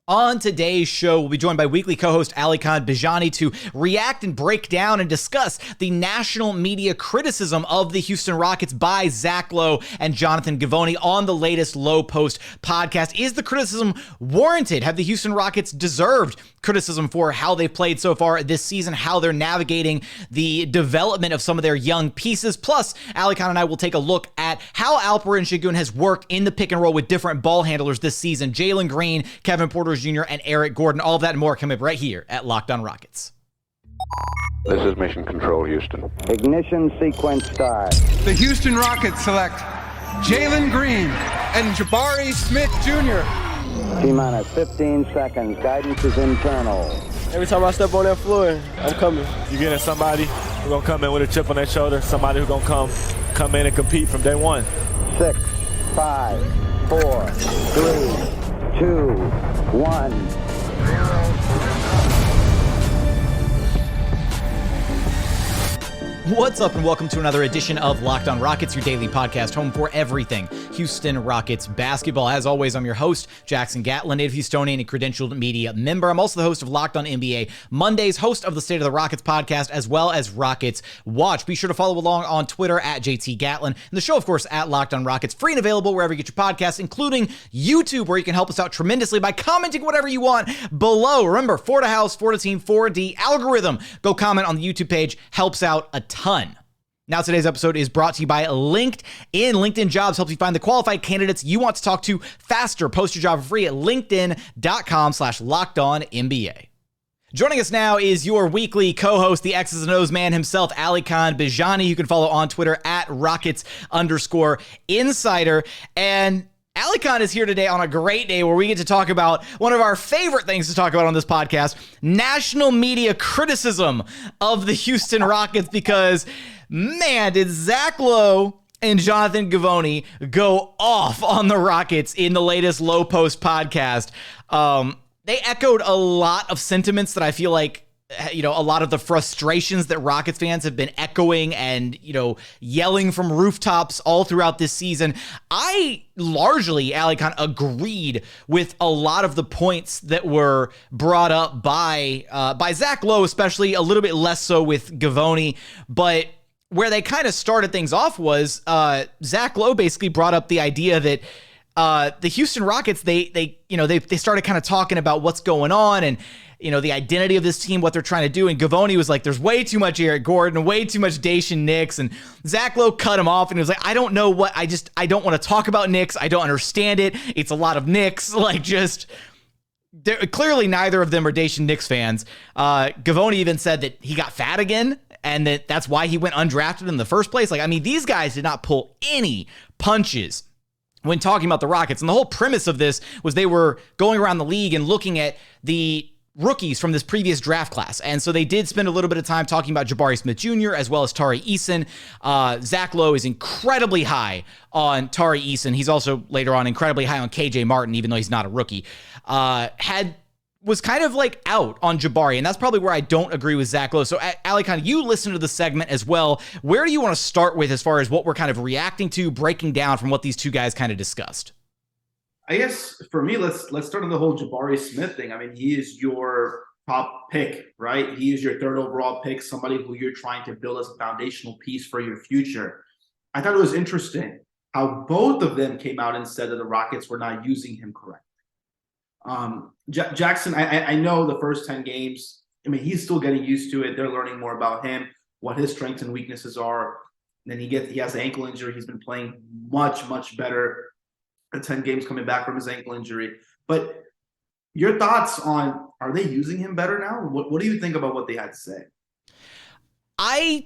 On today's show, we'll be joined by weekly co-host Alykhan Bijani to react and break down and discuss the national media criticism of the Houston Rockets by Zach Lowe and Jonathan Givony on the latest Lowe Post podcast. Is the criticism warranted? Have the Houston Rockets deserved criticism for how they've played so far this season, how they're navigating the development of some of their young pieces? Plus, Alykhan and I will take a look at how Alperen Sengun has worked in the pick and roll with different ball handlers this season. Jalen Green, Kevin Porter Jr., and Eric Gordon. All of that and more coming up right here at Locked On Rockets. This is Mission Control, Houston. Ignition sequence start. The Houston Rockets select Jalen Green and Jabari Smith Jr. T-minus 15 seconds. Guidance is internal. Every time I step on that floor, I'm coming. You're getting somebody who's going to come in with a chip on their shoulder, somebody who's going to come in and compete from day one. 6, 5, 4, 3, 2, 1. What's up and welcome to another edition of Locked On Rockets, your daily podcast home for everything Houston Rockets basketball. As always, I'm your host, Jackson Gatlin, native Houstonian and credentialed media member. I'm also the host of Locked On NBA Mondays, host of the State of the Rockets podcast, as well as Rockets Watch. Be sure to follow along on Twitter at JT Gatlin, and the show, of course, at Locked On Rockets, free and available wherever you get your podcasts, including YouTube, where you can help us out tremendously by commenting whatever you want below. Remember, for the house, for the team, for the algorithm. Go comment on the YouTube page, helps out a ton. Now, today's episode is brought to you by LinkedIn. LinkedIn Jobs helps you find the qualified candidates you want to talk to faster. Post your job for free at linkedin.com/LockedOnNBA. Joining us now is your weekly co-host, the X's and O's man himself, Alykhan Bijani. You can follow on Twitter at Rockets_Insider. And Alykhan is here today on a great day where we get to talk about one of our favorite things to talk about on this podcast, national media criticism of the Houston Rockets, because, man, did Zach Lowe and Jonathan Givony go off on the Rockets in the latest Lowe Post podcast. They echoed a lot of sentiments that I feel like, you know, a lot of the frustrations that Rockets fans have been echoing and, you know, yelling from rooftops all throughout this season. I largely, Alykhan, agreed with a lot of the points that were brought up by Zach Lowe, especially a little bit less so with Givony. But where they kind of started things off was Zach Lowe basically brought up the idea that the Houston Rockets, they started kind of talking about what's going on and, you know, the identity of this team, what they're trying to do. And Givony was like, there's way too much Eric Gordon, way too much Jae'Sean Nix. And Zach Lowe cut him off and he was like, I don't know what, I don't want to talk about Nix. I don't understand it. It's a lot of Nix. Like, just, clearly neither of them are Jae'Sean Nix fans. Givony even said that he got fat again and that's why he went undrafted in the first place. Like, I mean, these guys did not pull any punches when talking about the Rockets. And the whole premise of this was they were going around the league and looking at the rookies from this previous draft class. And so they did spend a little bit of time talking about Jabari Smith Jr. as well as Ontari Eason. Zach Lowe is incredibly high on Ontari Eason. He's also later on incredibly high on KJ Martin, even though he's not a rookie. Was kind of like out on Jabari, and that's probably where I don't agree with Zach Lowe. So, Alykhan, you listened to the segment as well. Where do you want to start with as far as what we're kind of reacting to, breaking down from what these two guys kind of discussed? I guess for me, let's start on the whole Jabari Smith thing. I mean, he is your top pick, right? He is your third overall pick, somebody who you're trying to build as a foundational piece for your future. I thought it was interesting how both of them came out and said that the Rockets were not using him correctly. Jackson, I know the first 10 games, I mean, he's still getting used to it. They're learning more about him, what his strengths and weaknesses are. And then he has an ankle injury. He's been playing much, much better. 10 games coming back from his ankle injury. But your thoughts on, are they using him better now? What do you think about what they had to say? I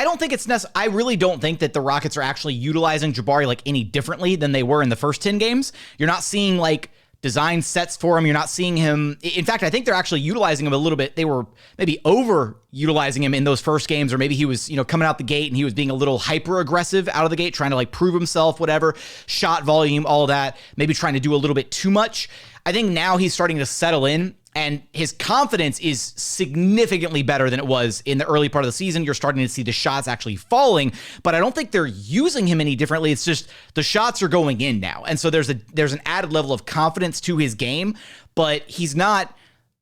don't think it's necessary. I really don't think that the Rockets are actually utilizing Jabari like any differently than they were in the first 10 games. You're not seeing like design sets for him. You're not seeing him. In fact, I think they're actually utilizing him a little bit. They were maybe over utilizing him in those first games, or maybe he was, coming out the gate and he was being a little hyper aggressive out of the gate, trying to like prove himself, whatever, shot volume, all of that, maybe trying to do a little bit too much. I think now he's starting to settle in And his confidence is significantly better than it was in the early part of the season. You're starting to see the shots actually falling, but I don't think they're using him any differently. It's just the shots are going in now. And so there's an added level of confidence to his game, but he's not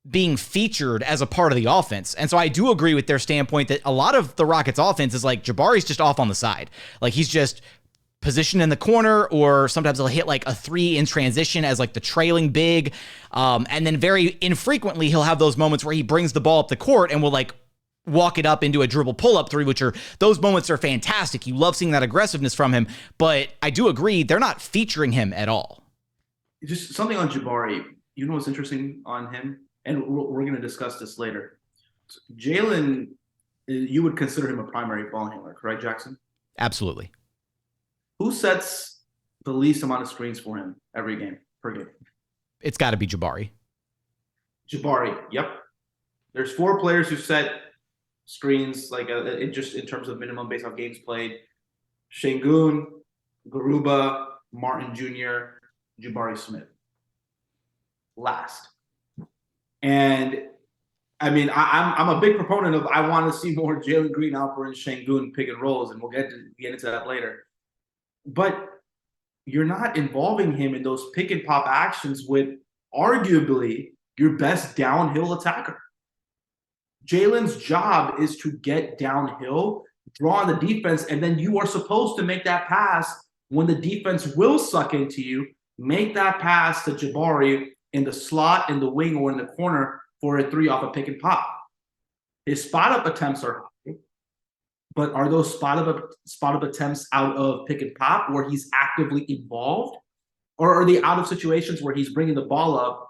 being featured as a part of the offense. And so I do agree with their standpoint that a lot of the Rockets offense is like Jabari's just off on the side. Like he's just positioned in the corner, or sometimes he'll hit like a 3 in transition as like the trailing big. And then very infrequently, he'll have those moments where he brings the ball up the court and will like walk it up into a dribble pull-up three, those moments are fantastic. You love seeing that aggressiveness from him, but I do agree they're not featuring him at all. Just something on Jabari. You know what's interesting on him? And we're going to discuss this later. Jalen, you would consider him a primary ball handler, correct, Jackson? Absolutely. Who sets the least amount of screens for him per game? It's got to be Jabari. Jabari, yep. There's 4 players who set screens, like just in terms of minimum based on games played. Sengun, Garuba, Martin Jr., Jabari Smith. Last. And I mean, I'm a big proponent of I want to see more Jalen Green, Alperen Sengun pick and rolls, and we'll get into that later. But you're not involving him in those pick and pop actions with arguably your best downhill attacker. Jalen's job is to get downhill, draw on the defense, and then you are supposed to make that pass when the defense will suck into you. Make that pass to Jabari in the slot, in the wing, or in the corner for a 3 off a pick and pop. His spot-up attempts are high, but are those spot-up attempts out of pick and pop where he's actively involved? Or are they out of situations where he's bringing the ball up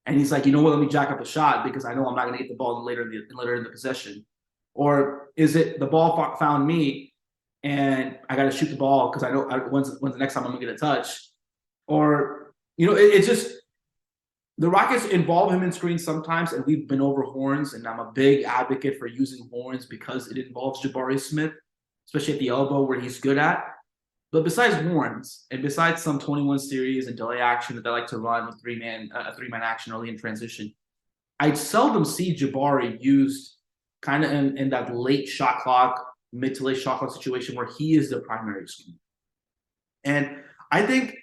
and he's like, you know what, let me jack up a shot because I know I'm not going to get the ball later in the possession? Or is it the ball found me and I got to shoot the ball because I know when's the next time I'm going to get a touch? Or, it's just the Rockets involve him in screens sometimes, and we've been over horns, and I'm a big advocate for using horns because it involves Jabari Smith, especially at the elbow where he's good at. But besides horns, and besides some 21 series and delay action that they like to run with a three-man action early in transition, I seldom see Jabari used kind of in that late shot clock, mid to late shot clock situation where he is the primary screen. And I think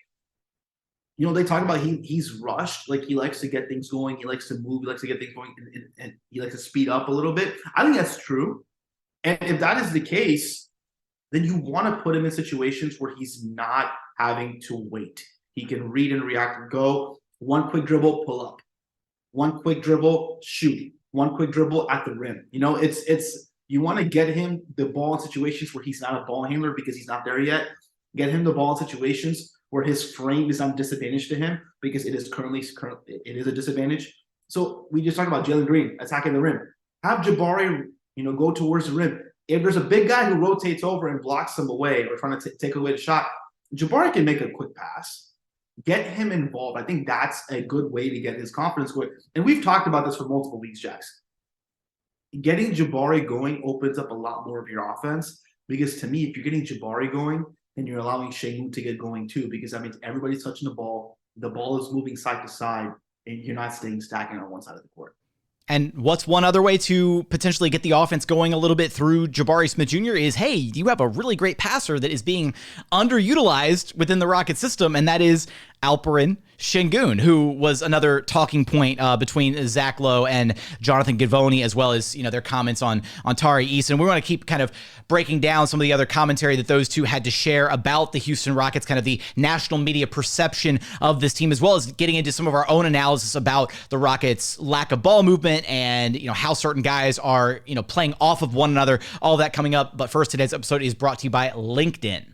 they talk about he's rushed, like he likes to get things going, he likes to move, he likes to get things going, and he likes to speed up a little bit. I think that's true. And if that is the case, then you want to put him in situations where he's not having to wait. He can read and react and go. One quick dribble, pull up. One quick dribble, shoot. One quick dribble at the rim. It's you want to get him the ball in situations where he's not a ball handler because he's not there yet. Get him the ball in situations where his frame is not a disadvantage to him because it is a disadvantage. So we just talked about Jalen Green attacking the rim. Have Jabari, go towards the rim. If there's a big guy who rotates over and blocks him away or trying to take away the shot, Jabari can make a quick pass. Get him involved. I think that's a good way to get his confidence going. And we've talked about this for multiple weeks, Jackson. Getting Jabari going opens up a lot more of your offense because to me, if you're getting Jabari going, and you're allowing Sengun to get going too, because that means everybody's touching the ball is moving side to side, and you're not staying stacking on one side of the court. And what's one other way to potentially get the offense going a little bit through Jabari Smith Jr. is, hey, you have a really great passer that is being underutilized within the Rocket system, and that is Alperen Sengun, who was another talking point between Zach Lowe and Jonathan Givony, as well as their comments on Ontari Eason. We want to keep kind of breaking down some of the other commentary that those two had to share about the Houston Rockets, kind of the national media perception of this team, as well as getting into some of our own analysis about the Rockets' lack of ball movement and how certain guys are playing off of one another. All of that coming up. But first, today's episode is brought to you by LinkedIn.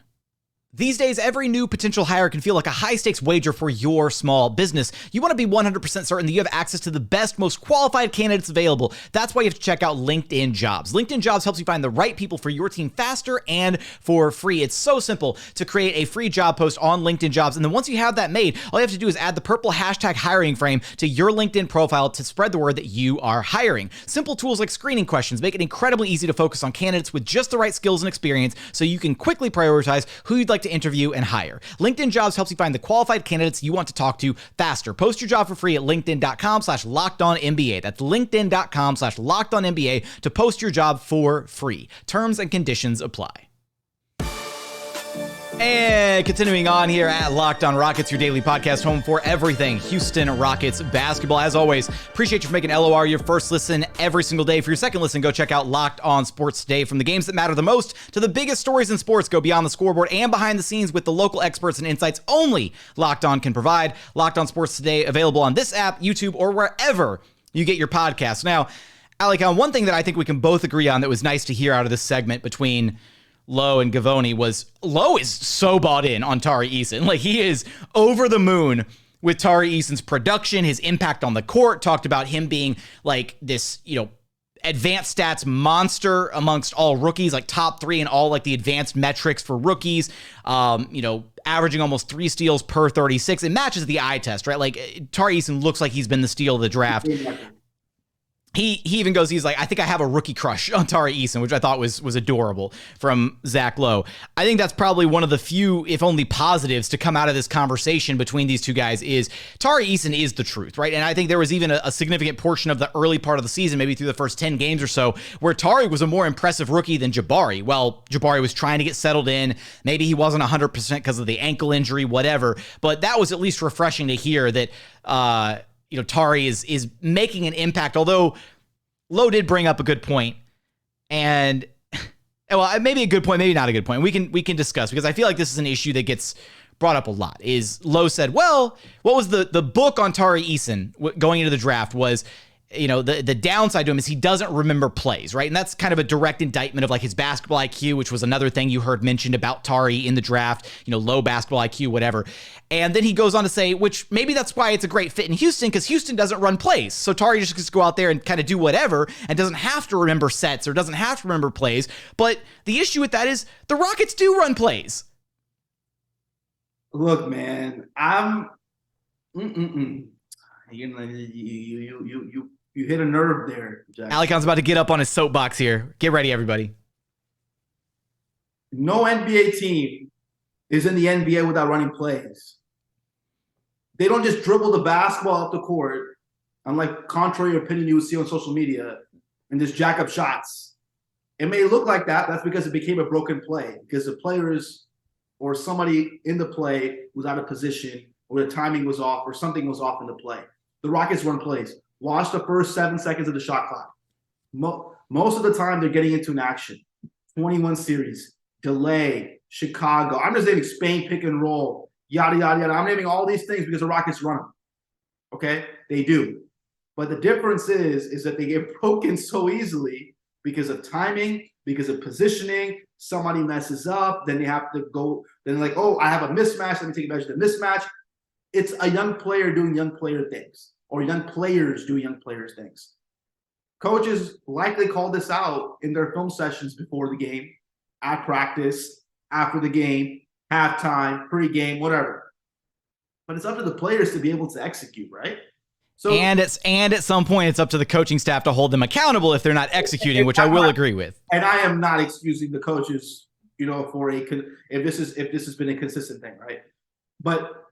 These days, every new potential hire can feel like a high-stakes wager for your small business. You want to be 100% certain that you have access to the best, most qualified candidates available. That's why you have to check out LinkedIn Jobs. LinkedIn Jobs helps you find the right people for your team faster and for free. It's so simple to create a free job post on LinkedIn Jobs, and then once you have that made, all you have to do is add the purple hashtag hiring frame to your LinkedIn profile to spread the word that you are hiring. Simple tools like screening questions make it incredibly easy to focus on candidates with just the right skills and experience so you can quickly prioritize who you'd like to interview and hire. LinkedIn Jobs helps you find the qualified candidates you want to talk to faster. Post your job for free at linkedin.com/lockedonnba. That's linkedin.com/lockedonnba to post your job for free. Terms and conditions apply. And continuing on here at Locked On Rockets, your daily podcast home for everything Houston Rockets basketball. As always, appreciate you for making LOR your first listen every single day. For your second listen, go check out Locked On Sports Today. From the games that matter the most to the biggest stories in sports, go beyond the scoreboard and behind the scenes with the local experts and insights only Locked On can provide. Locked On Sports Today, available on this app, YouTube, or wherever you get your podcasts. Now, Alykhan, one thing that I think we can both agree on that was nice to hear out of this segment between Lowe and Givony was Lowe is so bought in on Ontari Eason. Like, he is over the moon with Ontari Eason's production, his impact on the court, talked about him being like this, advanced stats monster amongst all rookies, like top 3 in all like the advanced metrics for rookies, averaging almost 3 steals per 36. It matches the eye test, right? Like, Ontari Eason looks like he's been the steal of the draft. He even goes, he's like, I think I have a rookie crush on Ontari Eason, which I thought was adorable from Zach Lowe. I think that's probably one of the few, if only positives, to come out of this conversation between these two guys is Ontari Eason is the truth, right? And I think there was even a significant portion of the early part of the season, maybe through the first 10 games or so, where Tari was a more impressive rookie than Jabari. Well, Jabari was trying to get settled in. Maybe he wasn't 100% because of the ankle injury, whatever. But that was at least refreshing to hear that, Tari is making an impact, although Lowe did bring up a good point, and well, maybe a good point, maybe not a good point. We can discuss, because I feel like this is an issue that gets brought up a lot. Is Lowe said, well, what was the book on Ontari Eason going into the draft was, the downside to him is he doesn't remember plays, right? And that's kind of a direct indictment of like his basketball IQ, which was another thing you heard mentioned about Tari in the draft, low basketball IQ, whatever. And then he goes on to say, which maybe that's why it's a great fit in Houston, because Houston doesn't run plays. So Tari just gets to go out there and kind of do whatever and doesn't have to remember sets or doesn't have to remember plays. But the issue with that is the Rockets do run plays. Look, man, You hit a nerve there, Jackson. Alykhan's about to get up on his soapbox here. Get ready, everybody. No NBA team is in the NBA without running plays. They don't just dribble the basketball up the court, unlike contrary opinion you would see on social media, and just jack up shots. It may look like that. That's because it became a broken play, because the players or somebody in the play was out of position, or the timing was off, or something was off in the play. The Rockets run plays. Watch the first 7 seconds of the shot clock. Most of the time, they're getting into an action. 21 series, delay, Chicago. I'm just naming Spain pick and roll, yada, yada, yada. I'm naming all these things because the Rockets run them. Okay? They do. But the difference is that they get broken so easily because of timing, because of positioning. Somebody messes up, then they have to go. Then like, oh, I have a mismatch. Let me take advantage of the mismatch. It's a young player doing young player things, or young players do young players things. Coaches likely called this out in their film sessions before the game, at practice, after the game, halftime, pre-game, whatever. But it's up to the players to be able to execute, right? So, and at some point it's up to the coaching staff to hold them accountable if they're not executing, which I will agree with. And I am not excusing the coaches, for if this has been a consistent thing, right? But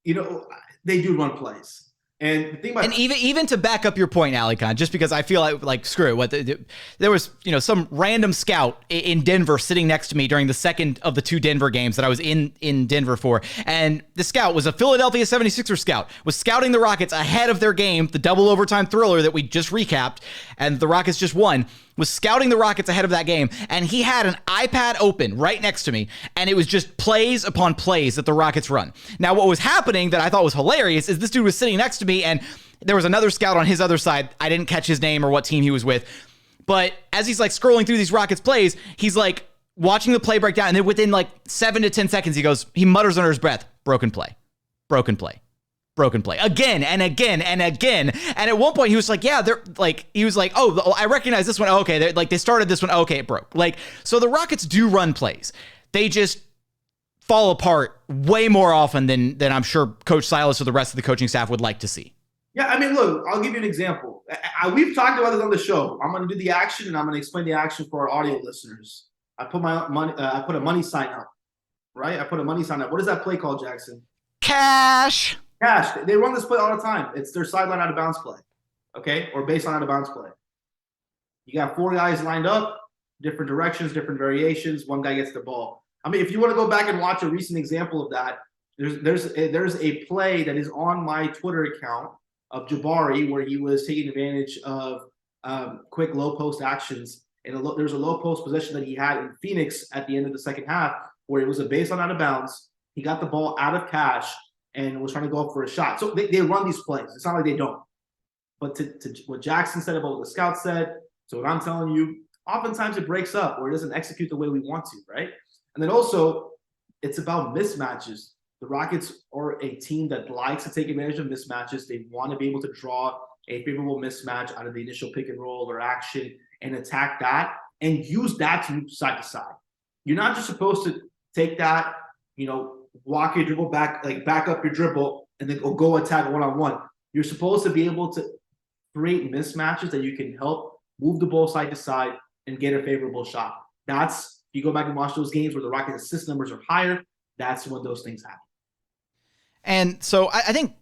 they do run plays. And the thing about even to back up your point, Alykhan, just because I feel like screw it. There was some random scout in Denver sitting next to me during the second of the 2 Denver games that I was in Denver for, and the scout was a Philadelphia 76ers scout, was scouting the Rockets ahead of their game, the double overtime thriller that we just recapped, and the Rockets just won. Was scouting the Rockets ahead of that game, and he had an iPad open right next to me, and it was just plays upon plays that the Rockets run. Now, what was happening that I thought was hilarious is this dude was sitting next to me, and there was another scout on his other side. I didn't catch his name or what team he was with, but as he's like scrolling through these Rockets plays, he's like watching the play breakdown, and then within like 7 to 10 seconds, he mutters under his breath, broken play, broken play. Broken play again and again and again. And at one point he was like, oh, I recognize this one. Oh, okay. They started this one. Oh, okay. It broke. So the Rockets do run plays. They just fall apart way more often than I'm sure Coach Silas or the rest of the coaching staff would like to see. Yeah. I mean, look, I'll give you an example. We've talked about this on the show. I'm going to do the action and I'm going to explain the action for our audio listeners. I put a money sign up. right? I put a money sign up. What is that play called, Jackson? Cash. Cash. They run this play all the time. It's their sideline out of bounds play, okay, or baseline out of bounds play. You got 4 guys lined up, different directions, different variations. One guy gets the ball. I mean, if you want to go back and watch a recent example of that, there's a play that is on my Twitter account of Jabari where he was taking advantage of quick low post actions. And there's a low post possession that he had in Phoenix at the end of the second half where it was a baseline out of bounds. He got the ball out of cash and was trying to go up for a shot. So they run these plays. It's not like they don't. But to what Jackson said about what the scout said, so what I'm telling you, oftentimes it breaks up or it doesn't execute the way we want to, right? And then also, it's about mismatches. The Rockets are a team that likes to take advantage of mismatches. They want to be able to draw a favorable mismatch out of the initial pick and roll or action and attack that and use that to move side to side. You're not just supposed to take that, walk your dribble back, like back up your dribble and then go attack one-on-one. You're supposed to be able to create mismatches that you can help move the ball side to side and get a favorable shot. That's, if you go back and watch those games where the Rockets assist numbers are higher, that's when those things happen. And so I think,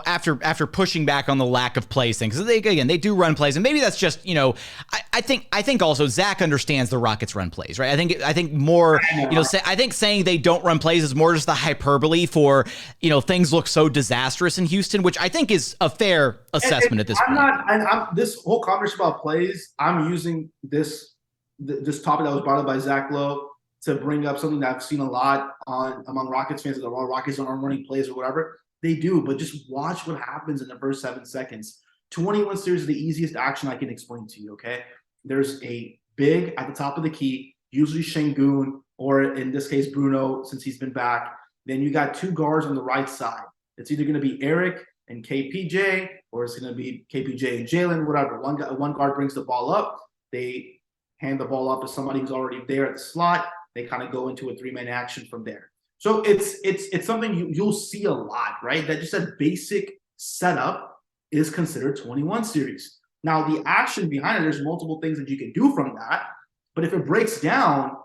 after pushing back on the lack of plays thing, because they do run plays, and maybe that's just, I think also Zach understands the Rockets run plays, right? I think more, I think saying they don't run plays is more just the hyperbole for, things look so disastrous in Houston, which I think is a fair assessment at this point. I'm this whole conversation about plays, I'm using this topic that was brought up by Zach Lowe to bring up something that I've seen a lot among Rockets fans, that the Rockets aren't running plays or whatever. They do, but just watch what happens in the first 7 seconds. 21 series is the easiest action I can explain to you, okay? There's a big at the top of the key, usually Sengun, or in this case, Bruno, since he's been back. Then you got 2 guards on the right side. It's either going to be Eric and KPJ, or it's going to be KPJ and Jalen, whatever. One guard brings the ball up. They hand the ball off to somebody who's already there at the slot. They kind of go into a 3-man action from there. So it's something you'll see a lot, right? That just a basic setup is considered 21 series. Now, the action behind it, there's multiple things that you can do from that. But if it breaks down,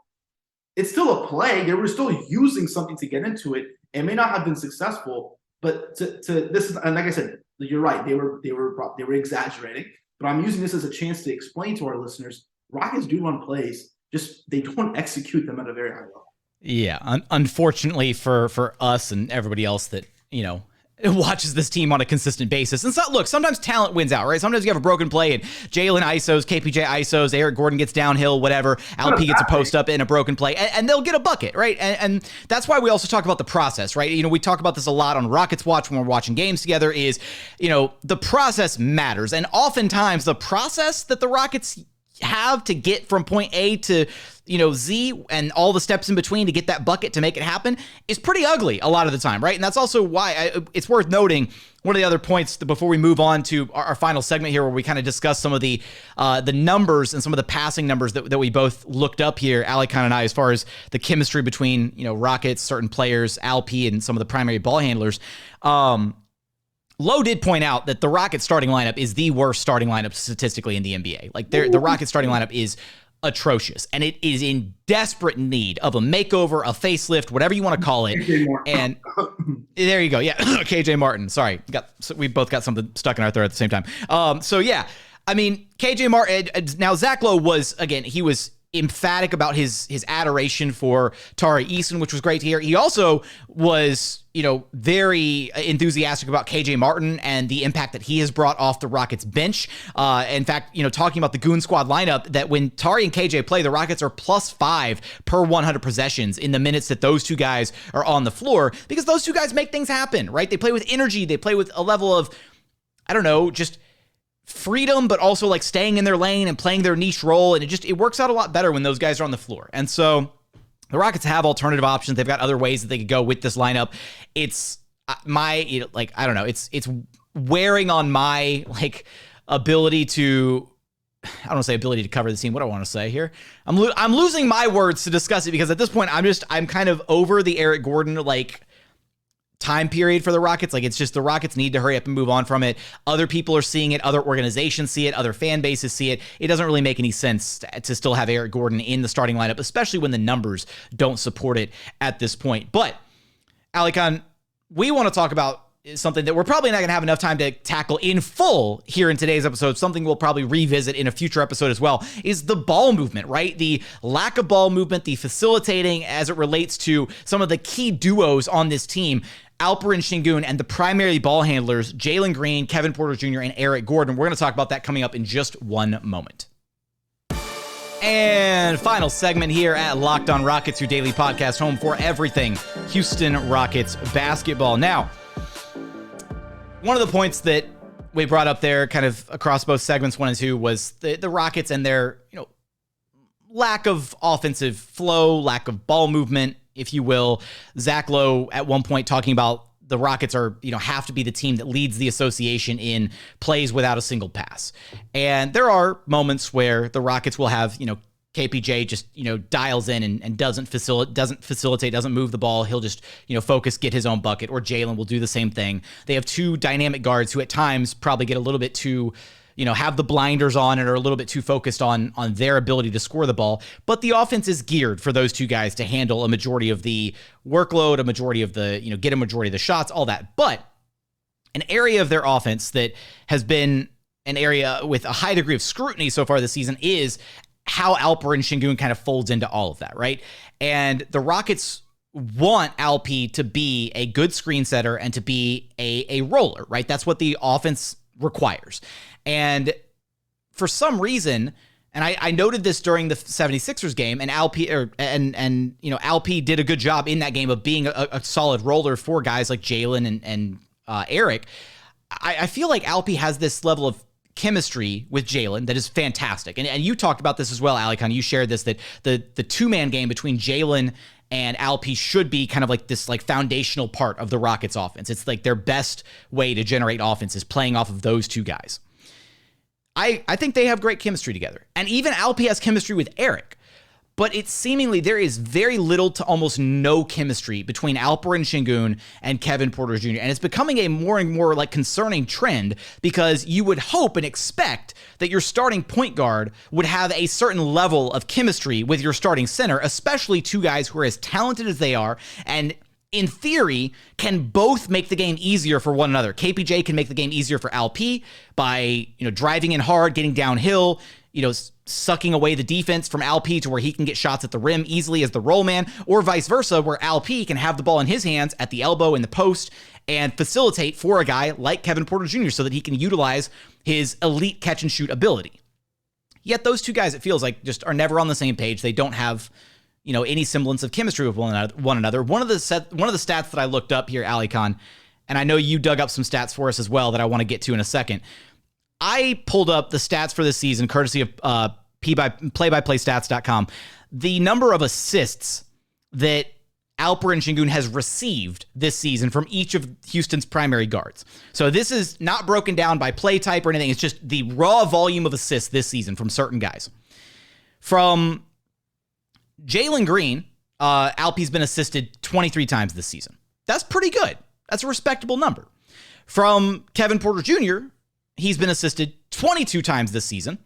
it's still a play. They were still using something to get into it. It may not have been successful, but to this is, and like I said, you're right. They were exaggerating. But I'm using this as a chance to explain to our listeners, Rockets do run plays, just they don't execute them at a very high level. Yeah, unfortunately for us and everybody else that, watches this team on a consistent basis. And so, look, sometimes talent wins out, right? Sometimes you have a broken play and Jalen ISOs, KPJ ISOs, Eric Gordon gets downhill, whatever. LP gets a post up in a broken play, and they'll get a bucket, right? And that's why we also talk about the process, right? We talk about this a lot on Rockets Watch when we're watching games together is, the process matters. And oftentimes the process that the Rockets have to get from point A to Z and all the steps in between to get that bucket to make it happen is pretty ugly a lot of the time, right? And that's also why it's worth noting one of the other points before we move on to our final segment here, where we kind of discuss some of the numbers and some of the passing numbers that we both looked up here, Alykhan and I, as far as the chemistry between Rockets, certain players, Alp, and some of the primary ball handlers. Lowe did point out that the Rockets starting lineup is the worst starting lineup statistically in the NBA. Like the Rockets starting lineup is atrocious, and it is in desperate need of a makeover, a facelift, whatever you want to call it. And there you go. Yeah. KJ Martin. Sorry. We both got something stuck in our throat at the same time. So yeah, I mean, KJ Martin, now Zach Lowe was emphatic about his adoration for Ontari Eason, which was great to hear. He also was, very enthusiastic about KJ Martin and the impact that he has brought off the Rockets bench. In fact, talking about the Goon Squad lineup, that when Tari and KJ play, the Rockets are +5 per 100 possessions in the minutes that those two guys are on the floor, because those two guys make things happen, right? They play with energy. They play with a level of, just freedom, but also like staying in their lane and playing their niche role. And it works out a lot better when those guys are on the floor. And so the Rockets have alternative options. They've got other ways that they could go with this lineup. It's it's wearing on my ability to, I don't want to say ability to cover the scene. What do I want to say here? I'm losing my words to discuss it, because at this point I'm kind of over the Eric Gordon, time period for the Rockets. Like, it's just the Rockets need to hurry up and move on from it. Other people are seeing it. Other organizations see it. Other fan bases see it. It doesn't really make any sense to still have Eric Gordon in the starting lineup, especially when the numbers don't support it at this point. But, Alykhan, we want to talk about something that we're probably not going to have enough time to tackle in full here in today's episode. Something we'll probably revisit in a future episode as well is the ball movement, right? The lack of ball movement, the facilitating as it relates to some of the key duos on this team, Alperen Sengun and the primary ball handlers, Jalen Green, Kevin Porter Jr., and Eric Gordon. We're going to talk about that coming up in just one moment. And final segment here at Locked On Rockets, your daily podcast home for everything Houston Rockets basketball. Now, one of the points that we brought up there kind of across both segments 1 and 2 was the Rockets and their, lack of offensive flow, lack of ball movement, if you will. Zach Lowe at one point talking about the Rockets are, have to be the team that leads the association in plays without a single pass. And there are moments where the Rockets will have, KPJ just, dials in and doesn't facilitate, doesn't move the ball. He'll just, focus, get his own bucket, or Jalen will do the same thing. They have two dynamic guards who at times probably get a little bit too, have the blinders on and are a little bit too focused on their ability to score the ball. But the offense is geared for those two guys to handle a majority of the workload, a majority of the, get a majority of the shots, all that. But an area of their offense that has been an area with a high degree of scrutiny so far this season is how Alperen Sengun kind of folds into all of that, right? And the Rockets want Alp to be a good screen setter and to be a roller, right? That's what the offense requires. And for some reason, and I noted this during the 76ers game, and Alp did a good job in that game of being a solid roller for guys like Jalen and Eric. I feel like Alp has this level of chemistry with Jalen that is fantastic. And you talked about this as well, Alykhan. You shared this, that the two-man game between Jalen and Alp should be kind of like this foundational part of the Rockets offense. It's like their best way to generate offense is playing off of those two guys. I think they have great chemistry together. And even Alp has chemistry with Eric. But it's seemingly there is very little to almost no chemistry between Alperen Sengun and Kevin Porter Jr. And it's becoming a more and more concerning trend, because you would hope and expect that your starting point guard would have a certain level of chemistry with your starting center, especially two guys who are as talented as they are and in theory can both make the game easier for one another. KPJ can make the game easier for Alp by, driving in hard, getting downhill, sucking away the defense from Alp to where he can get shots at the rim easily as the roll man, or vice versa, where Alp can have the ball in his hands at the elbow in the post and facilitate for a guy like Kevin Porter Jr. so that he can utilize his elite catch and shoot ability. Yet those two guys, it feels like, just are never on the same page. They don't have, any semblance of chemistry with one another. One of the stats that I looked up here, Alykhan, and I know you dug up some stats for us as well that I want to get to in a second. I pulled up the stats for this season, courtesy of playbyplaystats.com. The number of assists that Alperen Sengun has received this season from each of Houston's primary guards. So this is not broken down by play type or anything. It's just the raw volume of assists this season from certain guys. From Jalen Green, Alp's been assisted 23 times this season. That's pretty good. That's a respectable number. From Kevin Porter Jr., he's been assisted 22 times this season.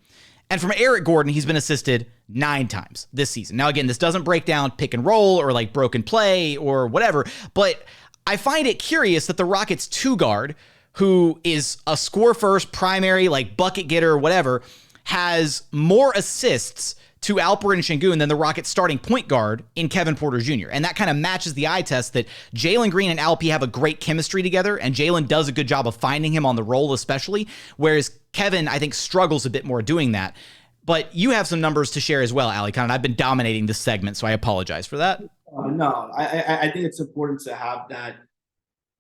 And from Eric Gordon, he's been assisted 9 times this season. Now, again, this doesn't break down pick and roll or broken play or whatever, but I find it curious that the Rockets' two guard, who is a score first, primary, bucket getter, whatever, has more assists to Alperen Sengun than the Rockets' starting point guard in Kevin Porter Jr. And that kind of matches the eye test that Jalen Green and Alp have a great chemistry together, and Jalen does a good job of finding him on the roll especially, whereas Kevin, I think, struggles a bit more doing that. But you have some numbers to share as well, Alykhan, and I've been dominating this segment, so I apologize for that. No, I think it's important to have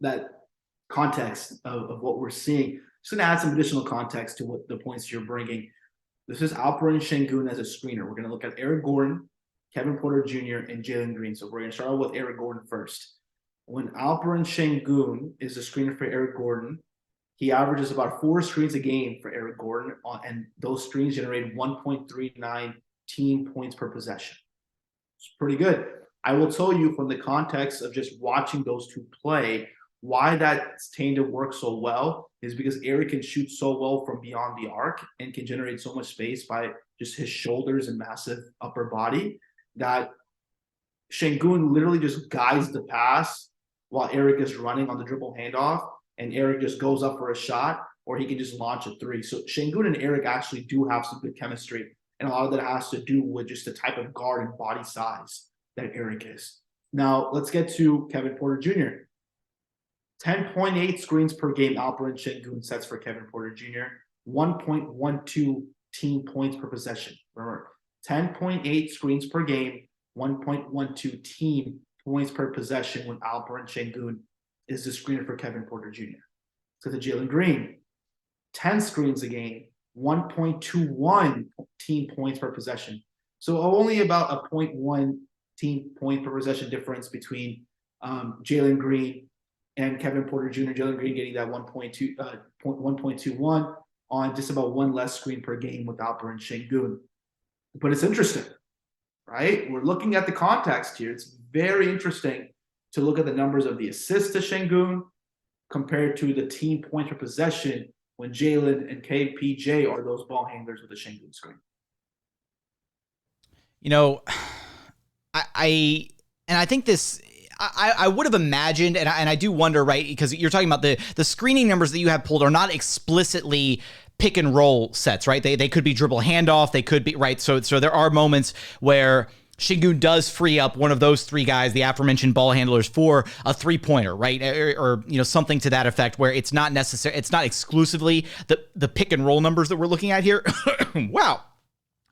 that context of what we're seeing. Just going to add some additional context to what the points you're bringing. This is Alperen Sengun as a screener. We're going to look at Eric Gordon, Kevin Porter Jr., and Jalen Green. So we're going to start with Eric Gordon first. When Alperen Sengun is a screener for Eric Gordon, he averages about 4 screens a game for Eric Gordon, and those screens generate 1.39 team points per possession. It's pretty good. I will tell you, from the context of just watching those two play, why that's tended to work so well is because Eric can shoot so well from beyond the arc and can generate so much space by just his shoulders and massive upper body that Sengun literally just guides the pass while Eric is running on the dribble handoff, and Eric just goes up for a shot, or he can just launch a three. So Sengun and Eric actually do have some good chemistry, and a lot of that has to do with just the type of guard and body size that Eric is. Now, let's get to Kevin Porter Jr. 10.8 screens per game Alperen Sengun sets for Kevin Porter Jr. 1.12 team points per possession. Remember, 10.8 screens per game, 1.12 team points per possession when Alperen Sengun is the screener for Kevin Porter Jr. So the Jalen Green, 10 screens a game, 1.21 team points per possession. So only about a 0.1 team point per possession difference between Jalen Green and Kevin Porter Jr. Jalen Green getting that 1.21 on just about one less screen per game with Alperen Sengun. But it's interesting, right? We're looking at the context here. It's very interesting to look at the numbers of the assists to Sengun compared to the team points per possession when Jalen and KPJ are those ball handlers with the Sengun screen. You know, I think this, I would have imagined, and I do wonder, right, because you're talking about the screening numbers that you have pulled are not explicitly pick and roll sets, right? They could be dribble handoff, they could be, right? So there are moments where Sengun does free up one of those three guys, the aforementioned ball handlers, for a three-pointer, right? Or you know, something to that effect, where it's not necessary, it's not exclusively the pick and roll numbers that we're looking at here. Wow.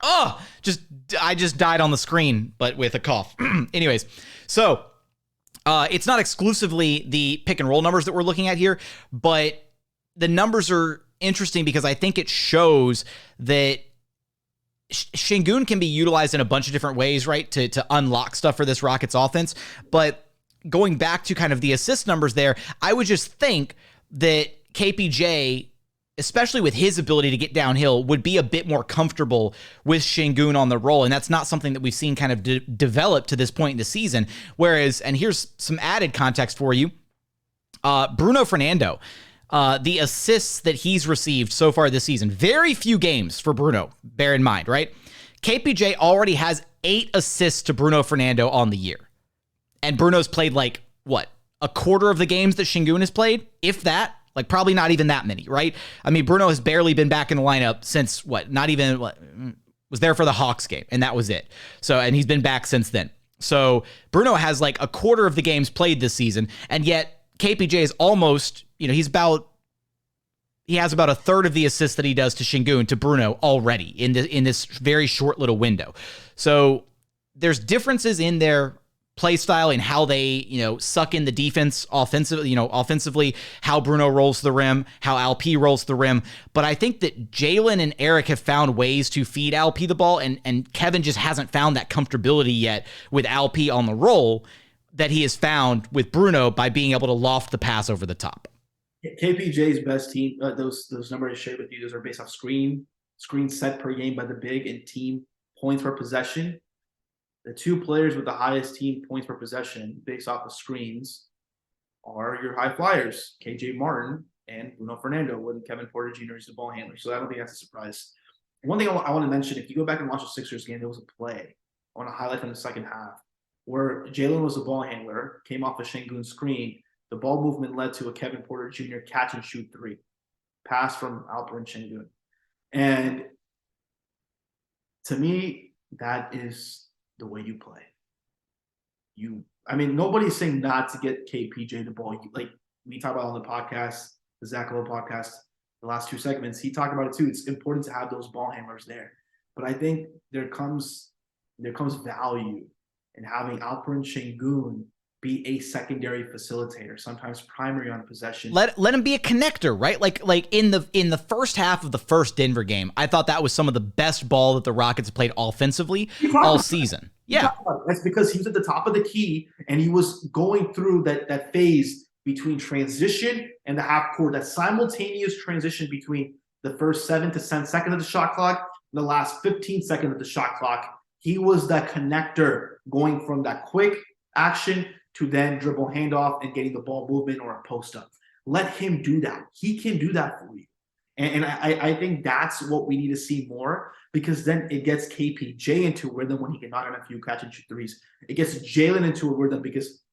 Oh, I just died on the screen, but with a cough. Anyways, so it's not exclusively the pick and roll numbers that we're looking at here, but the numbers are interesting because I think it shows that Sengun can be utilized in a bunch of different ways, right, to unlock stuff for this Rockets offense. But going back to kind of the assist numbers there, I would just think that KPJ, especially with his ability to get downhill, would be a bit more comfortable with Sengun on the roll. And that's not something that we've seen kind of develop to this point in the season. Whereas, and here's some added context for you, Bruno Fernando, the assists that he's received so far this season, very few games for Bruno, bear in mind, right? KPJ already has 8 assists to Bruno Fernando on the year. And Bruno's played like, what, a quarter of the games that Sengun has played? If that. Like, probably not even that many, right? I mean, Bruno has barely been back in the lineup since, was there for the Hawks game, and that was it. So, and he's been back since then. So, Bruno has like a quarter of the games played this season, and yet KPJ is almost, he has about a third of the assists that he does to Sengun to Bruno already in this very short little window. So, there's differences in their play style and how they, suck in the defense offensively, how Bruno rolls the rim, how Alp rolls the rim. But I think that Jalen and Eric have found ways to feed Alp the ball, and Kevin just hasn't found that comfortability yet with Alp on the roll that he has found with Bruno by being able to loft the pass over the top. KPJ's best team, those numbers I shared with you, those are based off screen set per game by the big and team points per possession. The two players with the highest team points per possession based off of screens are your high flyers, KJ Martin and Bruno Fernando, when Kevin Porter Jr. is the ball handler. So I don't think that's a surprise. One thing I want to mention, if you go back and watch the Sixers game, there was a play I want to highlight from the second half where Jalen was the ball handler, came off a Sengun screen. The ball movement led to a Kevin Porter Jr. catch and shoot three. Pass from Alperen Sengun. And to me, that is the way you play. Nobody's saying not to get KPJ the ball. Like we talk about on the podcast, the Zach Lowe podcast, the last 2 segments, he talked about it too. It's important to have those ball handlers there. But I think there comes value in having Alperen Sengun be a secondary facilitator, sometimes primary on possession. Let him be a connector, right? Like in the first half of the first Denver game, I thought that was some of the best ball that the Rockets played offensively all season. Yeah. That's because he was at the top of the key and he was going through that phase between transition and the half court, that simultaneous transition between the first 7 to 10 seconds of the shot clock and the last 15 seconds of the shot clock. He was that connector going from that quick action to then dribble handoff and getting the ball movement or a post up. Let him do that. He can do that for you. And I think that's what we need to see more, because then it gets KPJ into a rhythm when he can knock on a few catch and shoot threes. It gets Jalen into a rhythm because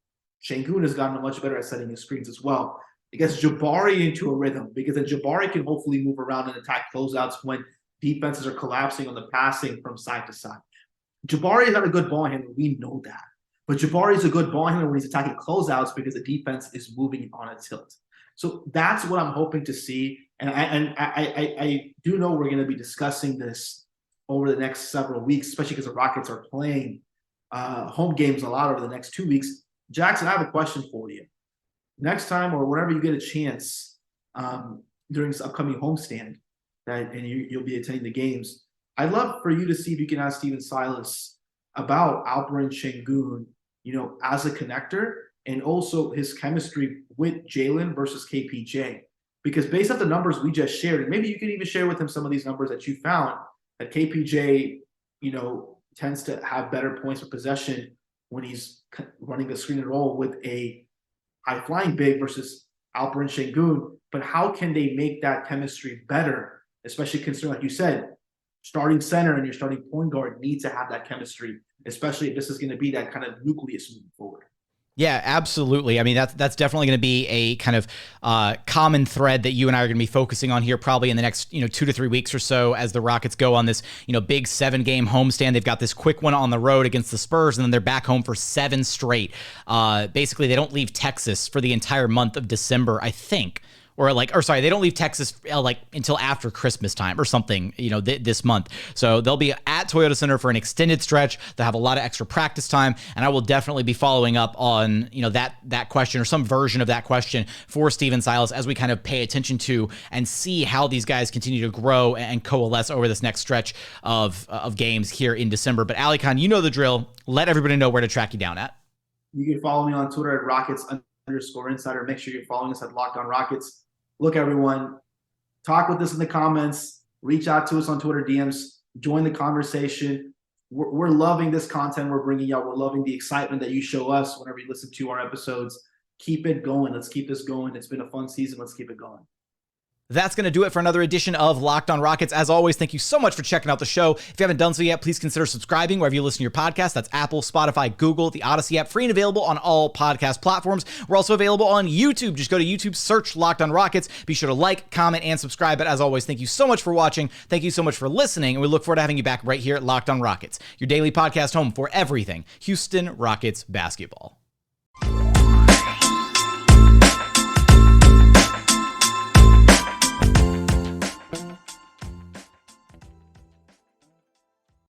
Sengun has gotten much better at setting his screens as well. It gets Jabari into a rhythm because then Jabari can hopefully move around and attack closeouts when defenses are collapsing on the passing from side to side. Jabari is not a good ball handler. We know that. But Jabari is a good ball handler when he's attacking closeouts because the defense is moving on a tilt. So that's what I'm hoping to see. And I do know we're going to be discussing this over the next several weeks, especially because the Rockets are playing home games a lot over the next 2 weeks. Jackson, I have a question for you. Next time or whenever you get a chance during this upcoming homestand and you'll be attending the games, I'd love for you to see if you can ask Steven Silas about Alperen Sengun, as a connector, and also his chemistry with Jalen versus KPJ. Because based off the numbers we just shared, and maybe you can even share with him some of these numbers that you found, that KPJ, tends to have better points of possession when he's running the screen and roll with a high-flying big versus Alperen Sengun. But how can they make that chemistry better, especially considering, like you said, starting center and your starting point guard need to have that chemistry, especially if this is going to be that kind of nucleus moving forward. Yeah, absolutely. I mean, that's definitely going to be a kind of common thread that you and I are going to be focusing on here probably in the next 2 to 3 weeks or so as the Rockets go on this big 7-game homestand. They've got this quick one on the road against the Spurs, and then they're back home for 7 straight. Basically, they don't leave Texas for the entire month of December, I think. They don't leave Texas until after Christmas time or something, this month. So they'll be at Toyota Center for an extended stretch. They'll have a lot of extra practice time, and I will definitely be following up on, that question or some version of that question for Steven Silas as we kind of pay attention to and see how these guys continue to grow and coalesce over this next stretch of games here in December. But Alykhan, you know the drill. Let everybody know where to track you down at. You can follow me on Twitter at Rockets_Insider. Make sure you're following us at Locked On Rockets. Look, everyone, talk with us in the comments. Reach out to us on Twitter DMs. Join the conversation. We're loving this content we're bringing y'all. We're loving the excitement that you show us whenever you listen to our episodes. Keep it going. Let's keep this going. It's been a fun season. Let's keep it going. That's going to do it for another edition of Locked On Rockets. As always, thank you so much for checking out the show. If you haven't done so yet, please consider subscribing wherever you listen to your podcast. That's Apple, Spotify, Google, the Odyssey app, free and available on all podcast platforms. We're also available on YouTube. Just go to YouTube, search Locked On Rockets. Be sure to like, comment, and subscribe. But as always, thank you so much for watching. Thank you so much for listening. And we look forward to having you back right here at Locked On Rockets, your daily podcast home for everything Houston Rockets basketball.